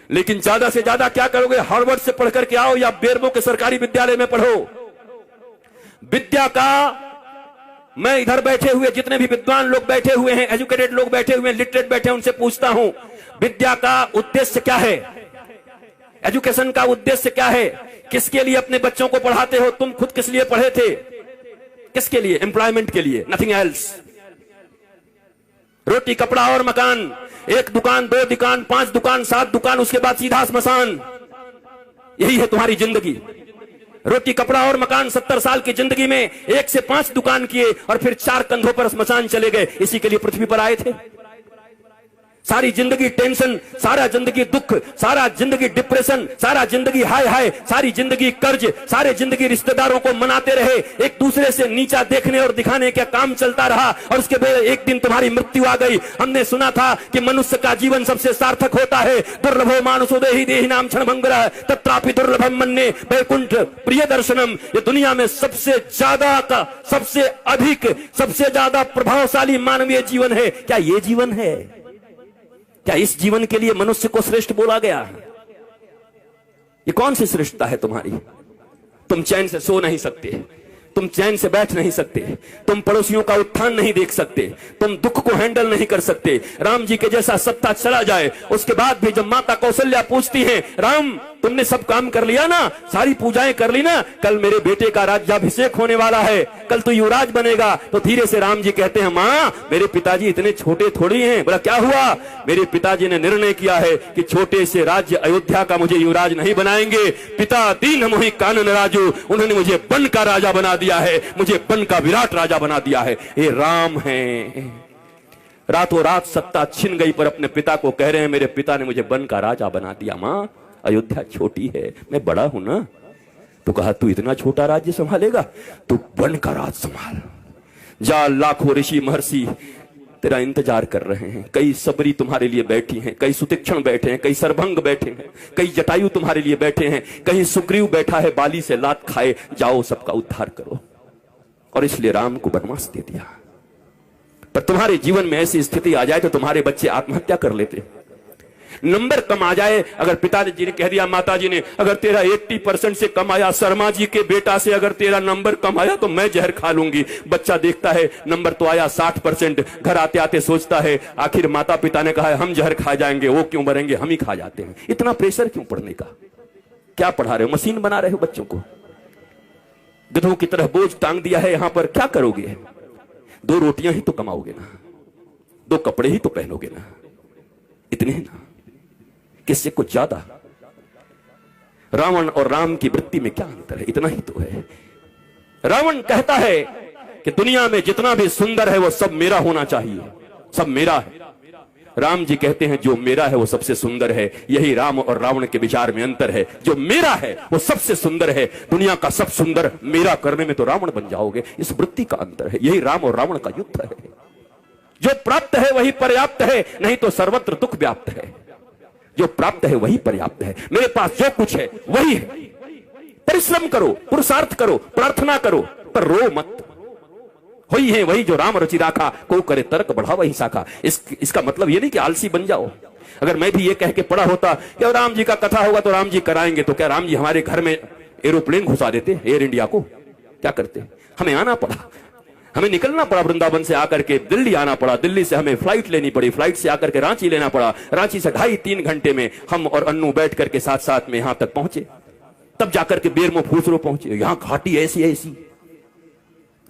लेकिन ज्यादा से ज्यादा क्या करोगे? हार्वर्ड से पढ़ करके आओ या बेरमो के सरकारी विद्यालय में पढ़ो। विद्या का, मैं इधर बैठे हुए जितने भी विद्वान लोग बैठे हुए हैं, एजुकेटेड लोग बैठे हुए हैं, लिटरेट बैठे हैं, उनसे पूछता हूं, विद्या का उद्देश्य क्या है? एजुकेशन का उद्देश्य क्या है? किसके लिए अपने बच्चों को पढ़ाते हो? तुम खुद किस लिए पढ़े थे? किसके लिए? एम्प्लॉयमेंट के लिए, नथिंग एल्स। रोटी कपड़ा और मकान, एक दुकान, दो दुकान, 5 दुकान, 7 दुकान, उसके बाद सीधा स्मशान। यही है तुम्हारी जिंदगी। रोटी कपड़ा और मकान, 70 साल की जिंदगी में 1 से 5 दुकान किए और फिर 4 कंधों पर स्मशान चले गए। इसी के लिए पृथ्वी पर आए थे। सारी जिंदगी टेंशन, सारा जिंदगी दुख, सारा जिंदगी डिप्रेशन, सारा जिंदगी हाय हाय, सारी जिंदगी कर्ज, सारे जिंदगी रिश्तेदारों को मनाते रहे, एक दूसरे से नीचा देखने और दिखाने का काम चलता रहा और उसके बाद एक दिन तुम्हारी मृत्यु आ गई। हमने सुना था कि मनुष्य का जीवन सबसे सार्थक होता है। दुर्लभो मानुषो देहि देहि नाम क्षणभंगुरः तत्रापि दुर्लभम मन्ये वैकुंठ प्रिय दर्शनम। ये दुनिया में सबसे ज्यादा का, सबसे अधिक, सबसे ज्यादा प्रभावशाली मानवीय जीवन है। क्या ये जीवन है? क्या इस जीवन के लिए मनुष्य को श्रेष्ठ बोला गया? ये कौन सी श्रेष्ठता है तुम्हारी? तुम चैन से सो नहीं सकते, तुम चैन से बैठ नहीं सकते, तुम पड़ोसियों का उत्थान नहीं देख सकते, तुम दुख को हैंडल नहीं कर सकते। राम जी के जैसा सत्ता चला जाए, उसके बाद भी जब माता कौशल्या पूछती हैं, राम तुमने सब काम कर लिया ना, सारी पूजाएं कर ली ना, कल मेरे बेटे का राज्याभिषेक होने वाला है, कल तू युवराज बनेगा। तो धीरे से राम जी कहते हैं, मां मेरे पिताजी इतने छोटे थोड़ी हैं। बोला क्या हुआ? मेरे पिताजी ने निर्णय किया है कि छोटे से राज्य अयोध्या का मुझे युवराज नहीं बनाएंगे। पिता दीन मोहि कानन राजू, उन्होंने मुझे बन का राजा बना दिया है, मुझे बन का विराट राजा बना दिया है। ये राम है। रातों रात सत्ता छिन गई पर अपने पिता को कह रहे हैं, मेरे पिता ने मुझे बन का राजा बना दिया। मां अयोध्या छोटी है, मैं बड़ा हूं ना। तो कहा तू इतना छोटा राज्य संभालेगा? तू बन का राज संभाल जा। लाखों ऋषि महर्षि तेरा इंतजार कर रहे हैं। कई सबरी तुम्हारे लिए बैठी हैं, कई सुतीक्षण बैठे हैं, कई सरभंग बैठे हैं, कई जटायु तुम्हारे लिए बैठे हैं, कहीं सुग्रीव बैठा है बाली से लात खाए। जाओ सबका उद्धार करो। और इसलिए राम को वनवास दे दिया। पर तुम्हारे जीवन में ऐसी स्थिति आ जाए तो तुम्हारे बच्चे आत्महत्या कर लेते। नंबर कम आ जाए, अगर पिताजी ने कह दिया, माताजी ने, अगर तेरा 80% से कम आया, शर्मा जी के बेटा से अगर तेरा नंबर कम आया तो मैं जहर खा लूंगी। बच्चा देखता है नंबर तो आया 60%, घर आते आते सोचता है आखिर माता पिता ने कहा है हम जहर खा जाएंगे, वो क्यों मरेंगे, हम ही खा जाते हैं। इतना प्रेशर क्यों पढ़ने का? क्या पढ़ा रहे हो? मशीन बना रहे हो बच्चों को? गधों की तरह बोझ टांग दिया है यहां पर। क्या करोगे? 2 रोटियां ही तो कमाओगे ना, 2 कपड़े ही तो पहनोगे ना, इतने ही ना, किससे कुछ ज्यादा? रावण और राम की वृत्ति में क्या अंतर है? इतना ही तो है। रावण कहता है कि दुनिया में जितना भी सुंदर है वो सब मेरा होना चाहिए, सब मेरा है। राम जी कहते हैं जो मेरा है वो सबसे सुंदर है। यही राम और रावण के विचार में अंतर है। जो मेरा है वो सबसे सुंदर है, दुनिया का सब सुंदर मेरा करने में तो रावण बन जाओगे। इस वृत्ति का अंतर है। यही राम और रावण का युद्ध है। जो प्राप्त है वही पर्याप्त है, नहीं तो सर्वत्र दुख व्याप्त है। जो प्राप्त है वही पर्याप्त है। मेरे पास जो कुछ है वही है। परिश्रम करो, पुरुषार्थ करो, प्रार्थना करो, पर रो मत। वही है वही जो राम रचि राखा, को करे तर्क बढ़ा वही शाखा। इसका मतलब ये नहीं कि आलसी बन जाओ। अगर मैं भी ये कह के पढ़ा होता कि राम जी का कथा होगा तो राम जी कराएंगे, तो क्या राम जी हमारे घर में एरोप्लेन घुसा देते? एयर इंडिया को क्या करते? हमें आना पड़ा, हमें निकलना पड़ा, वृंदावन से आकर के दिल्ली आना पड़ा, दिल्ली से हमें फ्लाइट लेनी पड़ी, फ्लाइट से आकर के रांची लेना पड़ा, रांची से 2.5-3 घंटे में हम और अन्नू बैठ करके साथ साथ में यहां तक पहुंचे, तब जाकर के बेरमो फूसरो पहुंचे। यहां घाटी ऐसी ऐसी,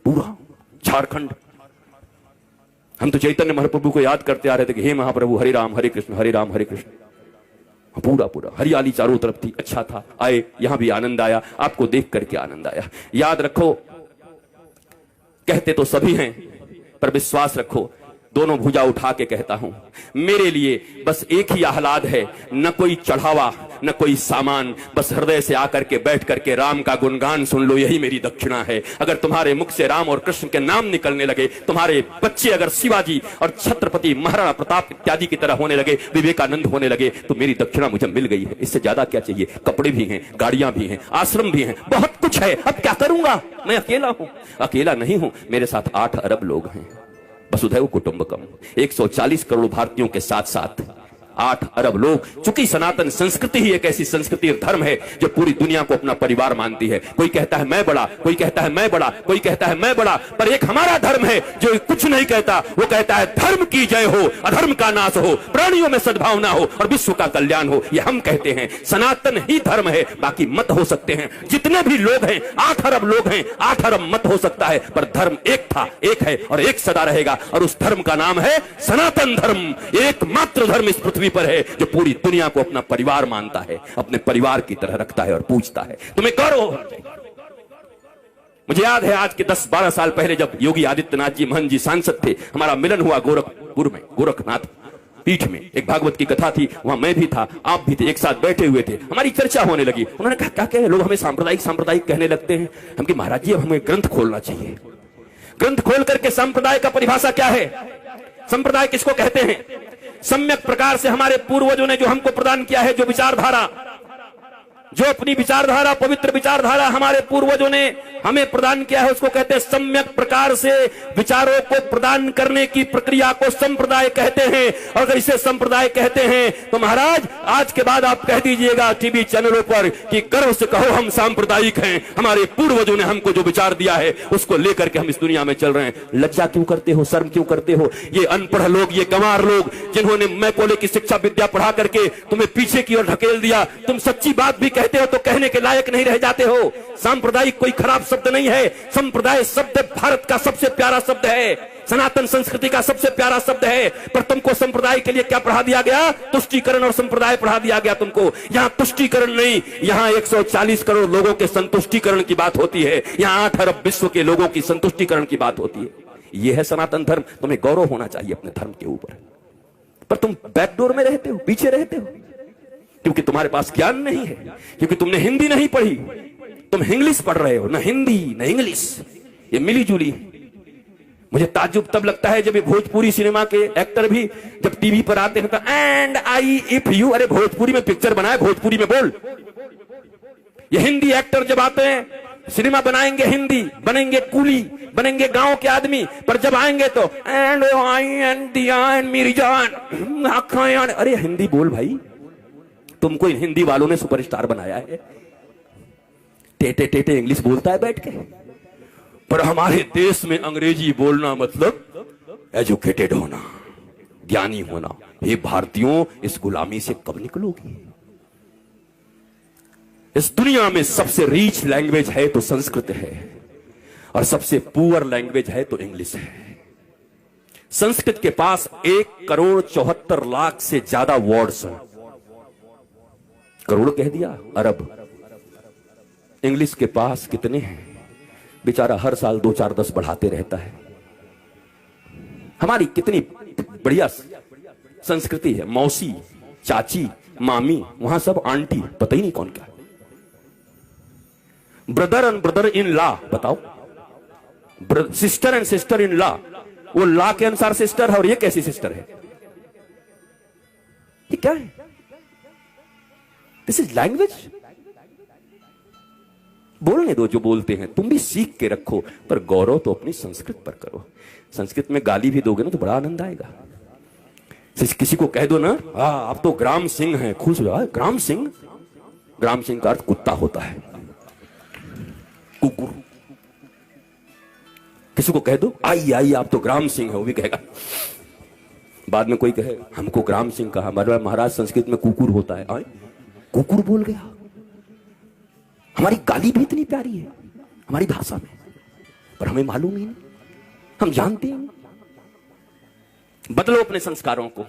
पूरा झारखंड। हम तो चैतन्य महाप्रभु को याद करते आ रहे थे कि हे महाप्रभु हरे राम हरे कृष्ण हरे राम हरे कृष्ण। पूरा पूरा हरियाली चारों तरफ थी, अच्छा था। आए यहां भी आनंद आया, आपको देख करके आनंद आया। याद रखो, कहते तो सभी हैं पर विश्वास रखो, दोनों भुजा उठा के कहता हूं, मेरे लिए बस एक ही आह्लाद है, न कोई चढ़ावा न कोई सामान, बस हृदय से आकर के बैठ करके राम का गुणगान सुन लो, यही मेरी दक्षिणा है। अगर तुम्हारे मुख से राम और कृष्ण के नाम निकलने लगे, तुम्हारे बच्चे अगर शिवाजी और छत्रपति महाराणा प्रताप इत्यादि की तरह होने लगे, विवेकानंद होने लगे, तो मेरी दक्षिणा मुझे मिल गई है। इससे ज्यादा क्या चाहिए? कपड़े भी हैं, गाड़ियां भी हैं, आश्रम भी हैं, बहुत कुछ है। अब क्या करूंगा? मैं अकेला हूं। अकेला नहीं हूं, मेरे साथ 8 अरब लोग हैं। वसुधैव कुटुंबकम, 140 करोड़ भारतीयों के साथ साथ 8 अरब लोग। चूंकि सनातन संस्कृति ही एक ऐसी संस्कृति और धर्म है जो पूरी दुनिया को अपना परिवार मानती है। कोई कहता है मैं बड़ा, कोई कहता है मैं बड़ा, कोई कहता है मैं बड़ा, पर एक हमारा धर्म है जो कुछ नहीं कहता। वो कहता है धर्म की जय हो, अधर्म का नाश हो, प्राणियों में सद्भावना हो और विश्व का कल्याण हो। ये हम कहते हैं, सनातन ही धर्म है। बाकी मत हो सकते हैं, जितने भी लोग हैं, 8 अरब लोग हैं, 8 अरब मत हो सकता है, पर धर्म एक था, एक है और एक सदा रहेगा। और उस धर्म का नाम है सनातन धर्म। एकमात्र धर्म इस पृथ्वी पर है जो पूरी दुनिया को अपना परिवार मानता है, अपने परिवार की तरह रखता है और पूजता है। तुम्हें गौरव होना चाहिए। मुझे याद है आज के 10-12 साल पहले जब योगी आदित्यनाथ जी महंत जी सांसद थे, हमारा मिलन हुआ गोरखपुर में, गोरखनाथ पीठ में। एक भागवत की कथा थी, वहां मैं भी था, आप भी थे, एक साथ बैठे हुए थे। हमारी चर्चा होने लगी। उन्होंने कहा क्या कहे, लोग हमें सांप्रदायिक सांप्रदायिक कहने लगते हैं। हम कि महाराज जी अब हमें ग्रंथ खोलना चाहिए। ग्रंथ खोल करके संप्रदाय का परिभाषा क्या है, संप्रदाय किसको कहते हैं। सम्यक प्रकार से हमारे पूर्वजों ने जो हमको प्रदान किया है, जो विचारधारा, जो अपनी विचारधारा, पवित्र विचारधारा हमारे पूर्वजों ने हमें प्रदान किया है, उसको कहते हैं सम्यक प्रकार से विचारों को प्रदान करने की प्रक्रिया को संप्रदाय कहते हैं। और अगर इसे संप्रदाय कहते हैं तो महाराज आज के बाद आप कह दीजिएगा टीवी चैनलों पर कि गर्व से कहो हम सांप्रदायिक हैं, हमारे पूर्वजों ने हमको जो विचार दिया है उसको लेकर के हम इस दुनिया में चल रहे हैं। लज्जा क्यों करते हो, शर्म क्यों करते हो? ये अनपढ़ लोग, ये गंवार लोग जिन्होंने मैकोले की शिक्षा विद्या पढ़ा करके तुम्हें पीछे की ओर ढकेल दिया, तुम सच्ची बात भी कहते हो तो कहने के लायक नहीं रह जाते हो। सांप्रदायिक कोई खराब शब्द नहीं है, संप्रदाय शब्द भारत का सबसे प्यारा शब्द है, सनातन संस्कृति का सबसे प्यारा शब्द है। पर तुमको संप्रदाय के लिए क्या पढ़ा दिया गया? तुष्टीकरण और संप्रदाय पढ़ा दिया गया तुमको। यहां तुष्टीकरण नहीं, यहां 140 करोड़ लोगों के संतुष्टीकरण की बात होती है। यहां 8 अरब विश्व के लोगों की संतुष्टीकरण की बात होती है। यह है सनातन धर्म। तुम्हें गौरव होना चाहिए अपने धर्म के ऊपर, पर तुम बैकडोर में रहते हो, पीछे रहते हो, क्योंकि तुम्हारे पास ज्ञान नहीं है, क्योंकि तुमने हिंदी नहीं पढ़ी, तुम इंग्लिश पढ़ रहे हो। ना हिंदी ना इंग्लिश, ये मिली जुली। मुझे ताज्जुब तब लगता है जब ये भोजपुरी सिनेमा के एक्टर भी जब टीवी पर आते हैं तो एंड आई इफ यू, अरे भोजपुरी में पिक्चर बनाए, भोजपुरी में बोल। ये हिंदी एक्टर जब आते हैं, सिनेमा बनाएंगे, हिंदी बनेंगे, कूली बनेंगे, गांव के आदमी, पर जब आएंगे तो एंड आई एंड दिया एंड मेरी जान आँखें, अरे हिंदी बोल भाई। तुमको इन हिंदी वालों ने सुपरस्टार बनाया है, टेटे टेटे इंग्लिश बोलता है बैठ के। पर हमारे देश में अंग्रेजी बोलना मतलब एजुकेटेड होना, ज्ञानी होना। हे भारतीयों, इस गुलामी से कब निकलोगी? इस दुनिया में सबसे रीच लैंग्वेज है तो संस्कृत है, और सबसे पुअर लैंग्वेज है तो इंग्लिश है। संस्कृत के पास 1,74,00,000 से ज्यादा वर्ड्स हैं। करोड़ कह दिया, अरब। इंग्लिश के पास कितने हैं? बेचारा हर साल 2, 4, 10 बढ़ाते रहता है। हमारी कितनी बढ़िया संस्कृति है, मौसी, चाची, मामी, वहां सब आंटी, पता ही नहीं कौन क्या। Brother and brother in law, बताओ, sister and sister in law, वो लॉ के अनुसार सिस्टर है और ये कैसी सिस्टर है? ये क्या है? This is language. बोलने दो जो बोलते हैं, तुम भी सीख के रखो, पर गौरव तो अपनी संस्कृत पर करो। संस्कृत में गाली भी दोगे ना तो बड़ा आनंद आएगा। किसी को कह दो ना, आप तो ग्राम सिंह हैं, खुश हो जाओ। ग्राम सिंह, ग्राम सिंह का अर्थ कुत्ता होता है, कुकुर। किसी को कह दो आई आई आप तो ग्राम सिंह है, वो भी कहेगा। बाद में कोई कहे हमको ग्राम सिंह कहा, महाराज संस्कृत में कुकुर होता है। आए कुकुर बोल गया। हमारी गाली भी इतनी प्यारी है हमारी भाषा में, पर हमें मालूम ही नहीं, हम जानते ही नहीं। बदलो अपने संस्कारों को,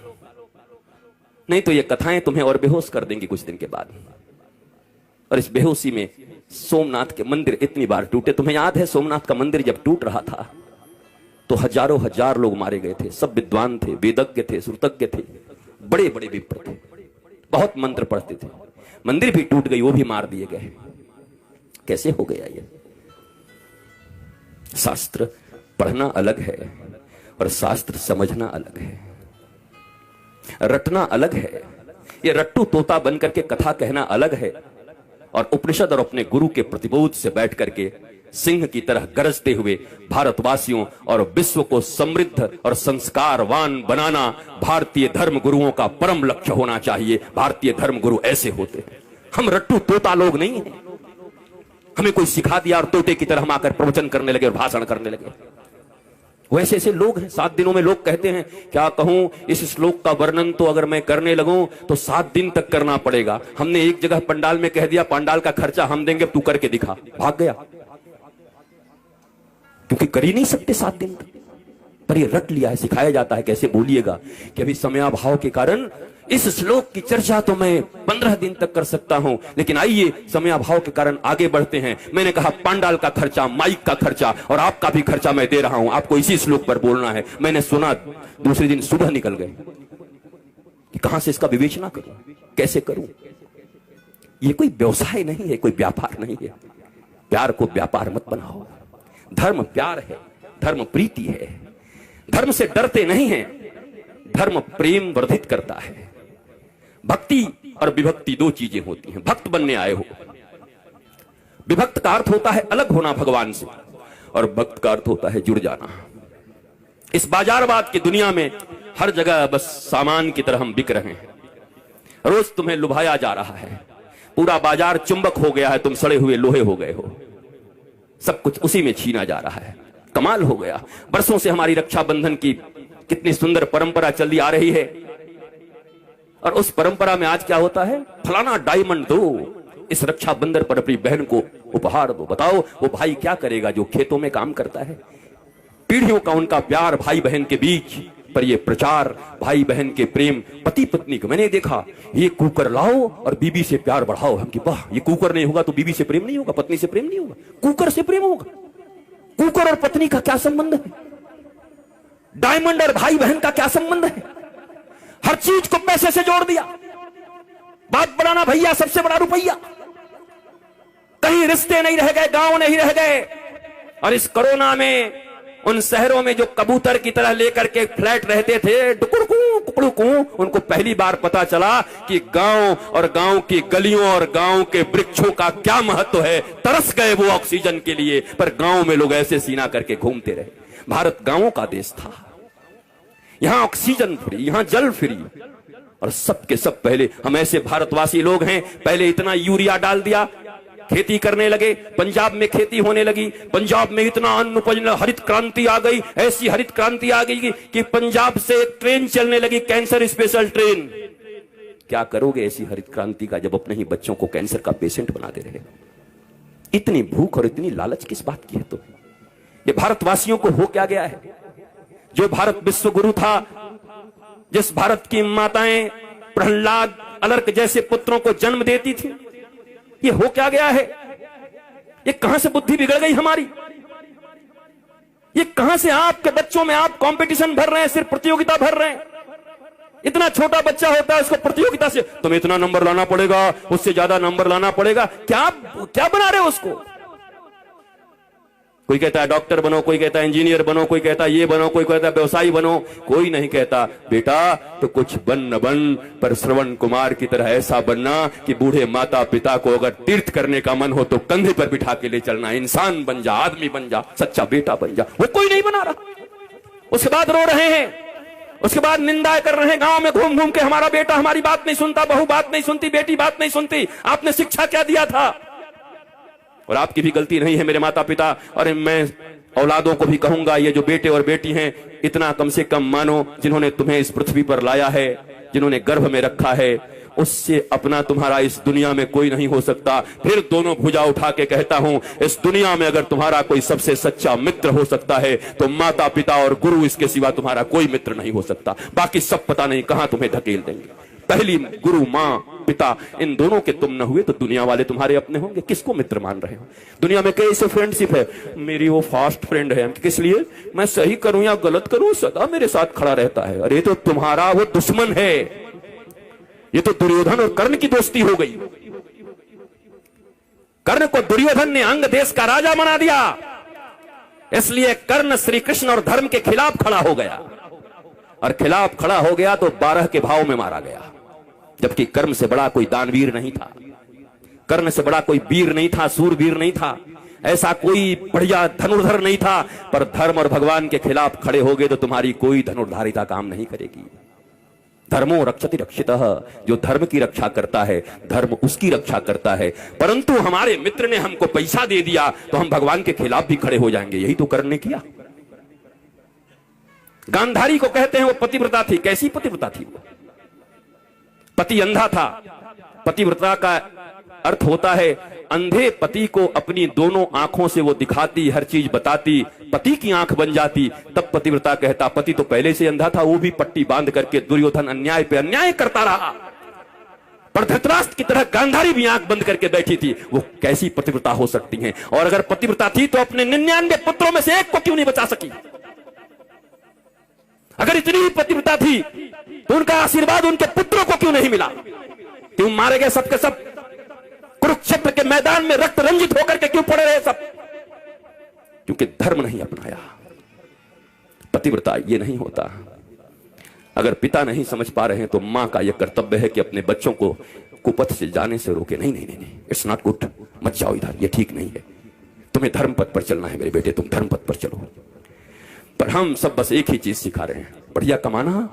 नहीं तो ये कथाएं तुम्हें और बेहोश कर देंगी कुछ दिन के बाद। और इस बेहोशी में सोमनाथ के मंदिर इतनी बार टूटे। तुम्हें याद है सोमनाथ का मंदिर जब टूट रहा था तो हजारों हजार लोग मारे गए थे। सब विद्वान थे, वेदज्ञ थे, श्रुतज्ञ थे, बड़े बड़े विप्र थे, बहुत मंत्र पढ़ते थे। मंदिर भी टूट गई, वो भी मार दिए गए। कैसे हो गया ये? शास्त्र पढ़ना अलग है और शास्त्र समझना अलग है, रटना अलग है। ये रट्टू तोता बनकर के कथा कहना अलग है, और उपनिषद और अपने गुरु के प्रतिबोध से बैठ करके सिंह की तरह गरजते हुए भारतवासियों और विश्व को समृद्ध और संस्कारवान बनाना भारतीय धर्म गुरुओं का परम लक्ष्य होना चाहिए। भारतीय धर्म गुरु ऐसे होते हैं। हम रट्टू तोता लोग नहीं हैं। हमें कोई सिखा दिया और तोते की तरह हम आकर प्रवचन करने लगे और भाषण करने लगे। वैसे ऐसे लोग हैं। 7 दिनों में लोग कहते हैं, क्या कहूं, इस श्लोक का वर्णन तो अगर मैं करने लगूं तो 7 दिन तक करना पड़ेगा। हमने एक जगह पंडाल में कह दिया, पंडाल का खर्चा हम देंगे, तू करके दिखा। भाग गया, क्योंकि कर ही नहीं सकते 7 दिन तक। पर ये रट लिया है, सिखाया जाता है कैसे बोलिएगा कि अभी समयाभाव के कारण इस श्लोक की चर्चा तो मैं 15 दिन तक कर सकता हूं, लेकिन आइए समयाभाव के कारण आगे बढ़ते हैं। मैंने कहा पंडाल का खर्चा, माइक का खर्चा और आपका भी खर्चा मैं दे रहा हूं, आपको इसी श्लोक पर बोलना है। मैंने सुना, दूसरे दिन सुबह निकल गए कि कहां से इसका विवेचना करूं, कैसे करूं। ये कोई व्यवसाय नहीं है, कोई व्यापार नहीं है। प्यार को व्यापार मत बनाओ। धर्म प्यार है, धर्म प्रीति है। धर्म से डरते नहीं हैं, धर्म प्रेम वर्धित करता है। भक्ति और विभक्ति 2 चीजें होती हैं। भक्त बनने आए हो, विभक्त का अर्थ होता है अलग होना भगवान से, और भक्त का अर्थ होता है जुड़ जाना। इस बाजारवाद की दुनिया में हर जगह बस सामान की तरह हम बिक रहे हैं। रोज तुम्हें लुभाया जा रहा है, पूरा बाजार चुंबक हो गया है, तुम सड़े हुए लोहे हो गए हो। सब कुछ उसी में छीना जा रहा है। कमाल हो गया। बरसों से हमारी रक्षाबंधन की कितनी सुंदर परंपरा चली आ रही है, और उस परंपरा में आज क्या होता है, फलाना डायमंड दो, इस रक्षाबंधन पर अपनी बहन को उपहार दो। बताओ वो भाई क्या करेगा जो खेतों में काम करता है। पीढ़ियों का उनका प्यार भाई बहन के बीच, पर ये प्रचार भाई बहन के प्रेम, पति पत्नी को मैंने देखा, ये कुकर लाओ और बीबी से प्यार बढ़ाओ। हम कि वाह, ये कुकर नहीं होगा तो बीबी से प्रेम नहीं होगा, पत्नी से प्रेम नहीं होगा, कुकर से प्रेम होगा। कुकर और पत्नी का क्या संबंध है? डायमंड और भाई बहन का क्या संबंध है? हर चीज को पैसे से जोड़ दिया। बात बनाना भैया, सबसे बड़ा रुपया। कहीं रिश्ते नहीं रह गए, गांव नहीं रह गए। और इस कोरोना में उन शहरों में जो कबूतर की तरह लेकर के फ्लैट रहते थे, डुकुड़कू कुकड़ुकू, उनको पहली बार पता चला कि गांव और गांव की गलियों और गांव के वृक्षों का क्या महत्व है। तरस गए वो ऑक्सीजन के लिए, पर गांव में लोग ऐसे सीना करके घूमते रहे। भारत गांवों का देश था। यहां ऑक्सीजन फ्री, यहां जल फ्री, और सबके सब पहले हम ऐसे भारतवासी लोग हैं। पहले इतना यूरिया डाल दिया, खेती करने लगे, पंजाब में खेती होने लगी, पंजाब में इतना अन्न उपज, हरित क्रांति आ गई। ऐसी हरित क्रांति आ गई कि पंजाब से ट्रेन चलने लगी, कैंसर स्पेशल ट्रेन। क्या करोगे ऐसी हरित क्रांति का जब अपने ही बच्चों को कैंसर का पेशेंट बनाते रहे? इतनी भूख और इतनी लालच किस बात की है? तो ये भारतवासियों को हो क्या गया है? जो भारत विश्व गुरु था, जिस भारत की माताएं प्रहलाद, अलर्क जैसे पुत्रों को जन्म देती थी, ये हो क्या गया है? ये कहां से बुद्धि बिगड़ गई हमारी? ये कहां से आपके बच्चों में आप कंपटीशन भर रहे हैं, सिर्फ प्रतियोगिता भर रहे हैं। इतना छोटा बच्चा होता है, उसको प्रतियोगिता से तुम्हें इतना नंबर लाना पड़ेगा, उससे ज्यादा नंबर लाना पड़ेगा। क्या बना रहे हो उसको? कोई कहता है डॉक्टर बनो, कोई कहता है इंजीनियर बनो, कोई कहता है ये बनो, कोई कहता है व्यवसायी बनो। कोई नहीं कहता बेटा तो कुछ बन न बन, पर श्रवण कुमार की तरह ऐसा बनना कि बूढ़े माता पिता को अगर तीर्थ करने का मन हो तो कंधे पर बिठा के ले चलना। इंसान बन जा, आदमी बन जा, सच्चा बेटा बन जा। वो कोई नहीं बना रहा। उसके बाद रो रहे हैं, उसके बाद निंदा कर रहे हैं, गांव में घूम घूम के हमारा बेटा हमारी बात नहीं सुनता, बहू बात नहीं सुनती, बेटी बात नहीं सुनती। आपने शिक्षा क्या दिया था? और आपकी भी गलती नहीं है मेरे माता पिता, और मैं औलादों को भी कहूंगा, ये जो बेटे और बेटी हैं, इतना कम से कम मानो, जिन्होंने तुम्हें इस पृथ्वी पर लाया है, जिन्होंने गर्भ में रखा है, उससे अपना तुम्हारा इस दुनिया में कोई नहीं हो सकता। फिर दोनों भुजा उठा के कहता हूं, इस दुनिया में अगर तुम्हारा कोई सबसे सच्चा मित्र हो सकता है तो माता पिता और गुरु, इसके सिवा तुम्हारा कोई मित्र नहीं हो सकता। बाकी सब पता नहीं कहां तुम्हें धकेल देंगे। पहली गुरु माँ पिता, इन दोनों के तुम न हुए तो दुनिया वाले तुम्हारे अपने होंगे। किसको मित्र मान रहे हो? दुनिया में कैसे फ्रेंडशिप है? मेरी वो फास्ट फ्रेंड है। किस लिए? मैं सही करूं या गलत करूं, सदा मेरे साथ खड़ा रहता है। अरे तो तुम्हारा वो दुश्मन है। ये तो दुर्योधन और कर्ण की दोस्ती हो गई। कर्ण को दुर्योधन ने अंग देश का राजा बना दिया, इसलिए कर्ण श्री कृष्ण और धर्म के खिलाफ खड़ा हो गया, और खिलाफ खड़ा हो गया तो 12 के भाव में मारा गया। जबकि कर्ण से बड़ा कोई दानवीर नहीं था, कर्ण से बड़ा कोई वीर नहीं था, सूरवीर नहीं था। ऐसा कोई बढ़िया धनुर्धर नहीं था, पर धर्म और भगवान के खिलाफ खड़े हो गए तो तुम्हारी कोई धनुर्धारिता काम नहीं करेगी। धर्मो रक्षति रक्षितः, जो धर्म की रक्षा करता है धर्म उसकी रक्षा करता है। परंतु हमारे मित्र ने हमको पैसा दे दिया तो हम भगवान के खिलाफ भी खड़े हो जाएंगे, यही तो कर्ण ने किया। गांधारी को कहते हैं वो पतिव्रता थी। कैसी पतिव्रता थी वो? पति अंधा था। पतिव्रता का अर्थ होता है अंधे पति को अपनी दोनों आंखों से वो दिखाती, हर चीज बताती, पति की आंख बन जाती, तब पतिव्रता कहता। पति तो पहले से अंधा था, वो भी पट्टी बांध करके दुर्योधन अन्याय पे अन्याय करता रहा, पर धृतराष्ट्र की तरह गांधारी भी आंख बंद करके बैठी थी। वो कैसी पतिव्रता हो सकती हैं? और अगर पतिव्रता थी तो अपने 99 पुत्रों में से एक को क्यों नहीं बचा सकी? अगर इतनी ही पतिव्रता थी तो उनका आशीर्वाद उनके पुत्रों को क्यों नहीं मिला? क्यों मारे गए सबके सब? कुरुक्षेत्र के मैदान में रक्त रंजित होकर के क्यों पड़े रहे सब? क्योंकि धर्म नहीं अपनाया। पतिव्रता ये नहीं होता। अगर पिता नहीं समझ पा रहे हैं तो मां का यह कर्तव्य है कि अपने बच्चों को कुपथ से जाने से रोके। नहीं नहीं नहीं, इट्स नॉट गुड, मत जाओ इधर, ये ठीक नहीं है, तुम्हें धर्म पथ पर चलना है मेरे बेटे, तुम धर्म पथ पर चलो। पर हम सब बस एक ही चीज सिखा रहे हैं, बढ़िया कमाना